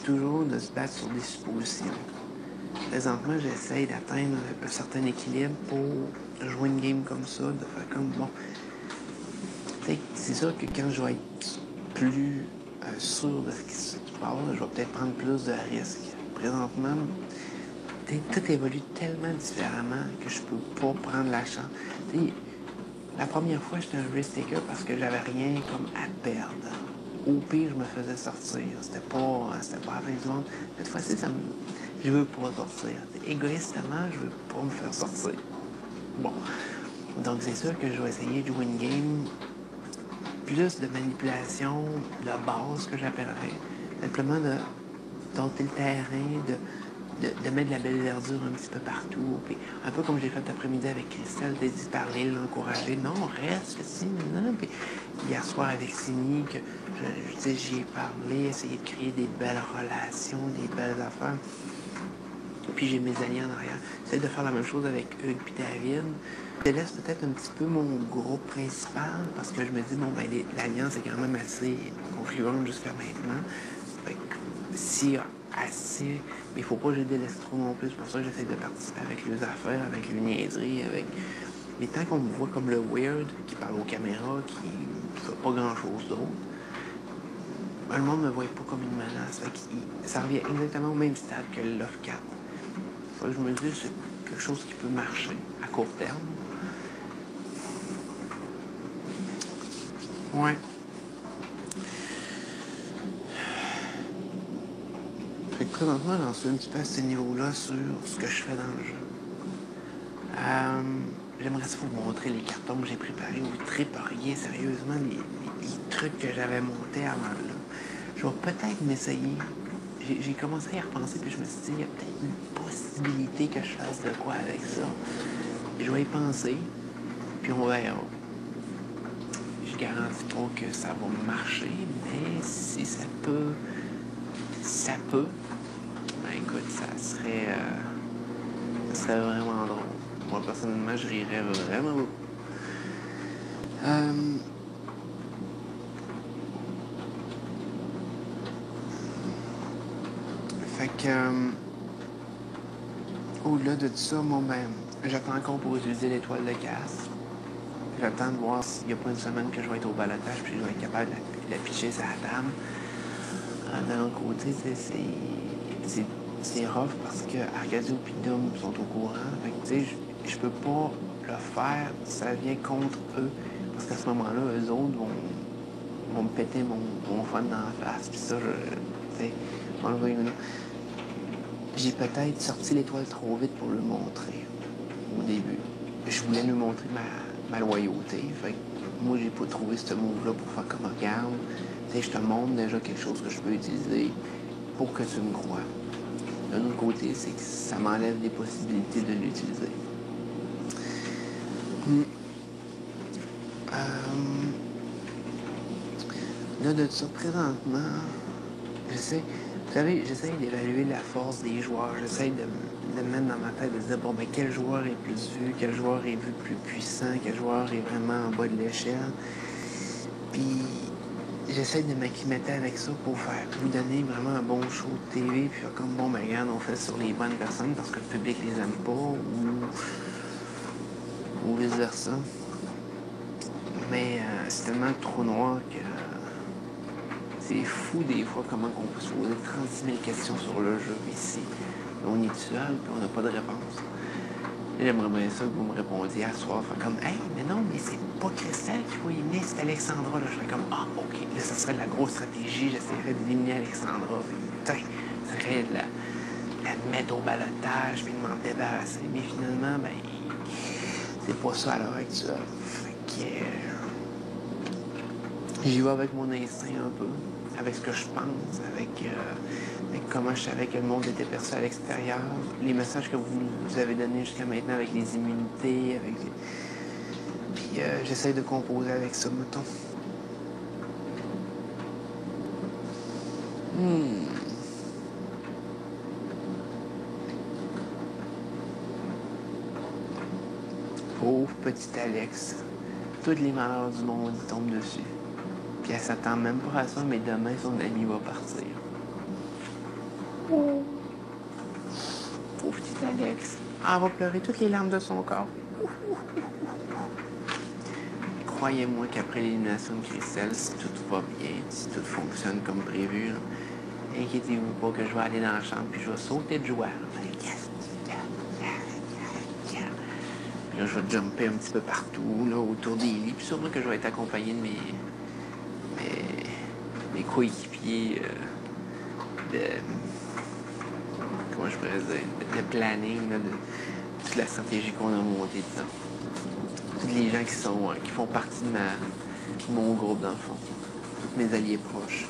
toujours de se battre sur des suppositions. Présentement, j'essaye d'atteindre un certain équilibre pour jouer une game comme ça, de faire comme, bon... C'est sûr que quand je vais être plus sûr de ce qui se passe, je vais peut-être prendre plus de risques. Présentement, tout évolue tellement différemment que je peux pas prendre la chance. T'sais, la première fois, j'étais un risk taker parce que j'avais rien comme à perdre. Au pire, je me faisais sortir. C'était pas la fin du monde. Cette fois-ci, je veux pas sortir. Égoïstement, je veux pas me faire sortir. Bon. Donc, c'est sûr que je vais essayer de jouer une game plus de manipulation de base que j'appellerais. Simplement de tenter le terrain, de mettre de la belle verdure un petit peu partout. Puis, un peu comme j'ai fait l'après-midi avec Christelle, d'y parler, l'encourager. Non, reste, ici, non. Puis hier soir avec Sini, que j'y ai parlé, essayé de créer des belles relations, des belles affaires. Puis j'ai mes alliés en arrière. J'essaie de faire la même chose avec Hugues et David. Je laisse peut-être un petit peu mon groupe principal parce que je me dis, bon, ben, l'alliance est quand même assez confluente jusqu'à maintenant. Fait que si assez, mais il faut pas que je délaisse trop non plus. C'est pour ça que j'essaie de participer avec les affaires, avec les niaiseries, avec... Mais tant qu'on me voit comme le weird, qui parle aux caméras, qui fait pas grand-chose d'autre, ben, le monde me voit pas comme une menace. Fait que ça revient exactement au même stade que le Love 4. Fait que je me dis, c'est quelque chose qui peut marcher à court terme. Ouais. Fait que présentement, j'en suis un petit peu à ce niveau-là sur ce que je fais dans le jeu. J'aimerais ça vous montrer les cartons que j'ai préparés. Vous triperiez sérieusement les trucs que j'avais montés avant là. Je vais peut-être m'essayer. J'ai commencé à y repenser, puis je me suis dit, il y a peut-être une possibilité que je fasse de quoi avec ça. Je vais y penser, puis on verra. Je garantis pas que ça va marcher, mais si ça peut, ben écoute, ça serait vraiment drôle. Moi, personnellement, je rirais vraiment beaucoup. Fait que, au-delà de tout ça, moi, ben, j'attends encore pour utiliser l'étoile de casse. J'attends de voir s'il n'y a pas une semaine que je vais être au balotage puis je vais être capable de l'afficher sur la table. D'un autre côté, c'est rough parce que Arcadio et Doom sont au courant. Fait que, tu sais, je peux pas le faire, ça vient contre eux. Parce qu'à ce moment-là, eux autres vont me péter mon fun dans la face. Puis ça, tu sais, m'enlever une. J'ai peut-être sorti l'étoile trop vite pour le montrer au début. Je voulais lui montrer ma loyauté. Fait que moi, j'ai pas trouvé ce move-là pour faire comme regarde. Tu sais, je te montre déjà quelque chose que je peux utiliser pour que tu me crois. D'un autre côté, c'est que ça m'enlève des possibilités de l'utiliser. Là, de ça, présentement, j'essaie d'évaluer la force des joueurs. J'essaie de me mettre dans ma tête, de se dire, bon, ben, quel joueur est plus vu, quel joueur est vu plus puissant, quel joueur est vraiment en bas de l'échelle. Puis, j'essaie de m'acclimater avec ça pour lui donner vraiment un bon show de TV, puis faire comme, bon, ben, regarde, on fait sur les bonnes personnes parce que le public les aime pas, ou vice-versa. Mais c'est tellement trop noir que c'est fou des fois comment on peut se poser 36 000 questions sur le jeu ici. On est seul et on n'a pas de réponse. Et j'aimerais bien ça que vous me répondiez à ce soir. Fait comme, hey, mais non, mais c'est pas Christelle qu'il faut éliminer, c'est Alexandra. Là, je fais comme, ah, ok, là, ça serait de la grosse stratégie. J'essaierais d'éliminer Alexandra. Putain, ça serait de la mettre au balotage puis de m'en débarrasser. Mais finalement, ben, c'est pas ça à l'heure actuelle. Fait que j'y vais avec mon instinct un peu, avec ce que je pense, avec comment je savais que le monde était perçu à l'extérieur, les messages que vous nous avez donnés jusqu'à maintenant avec les immunités, puis j'essaie de composer avec ça, mettons. Pauvre petit Alex. Toutes les malheurs du monde lui tombent dessus. Puis elle s'attend même pas à ça, mais demain, son ami va partir. Alex. Ah, elle va pleurer toutes les larmes de son corps. Croyez-moi qu'après l'élimination de Christelle, si tout va bien, si tout fonctionne comme prévu, là, inquiétez-vous pas que je vais aller dans la chambre puis je vais sauter de joie. Yes, yes, yes, yes. Puis là, je vais jumper un petit peu partout, là, autour des lits. Puis sûrement que je vais être accompagné de mes coéquipiers de... Comment je pourrais dire? De planning, là, de toute la stratégie qu'on a montée dedans. Tous les gens qui font partie de mon groupe, dans le fond. Tous mes alliés proches.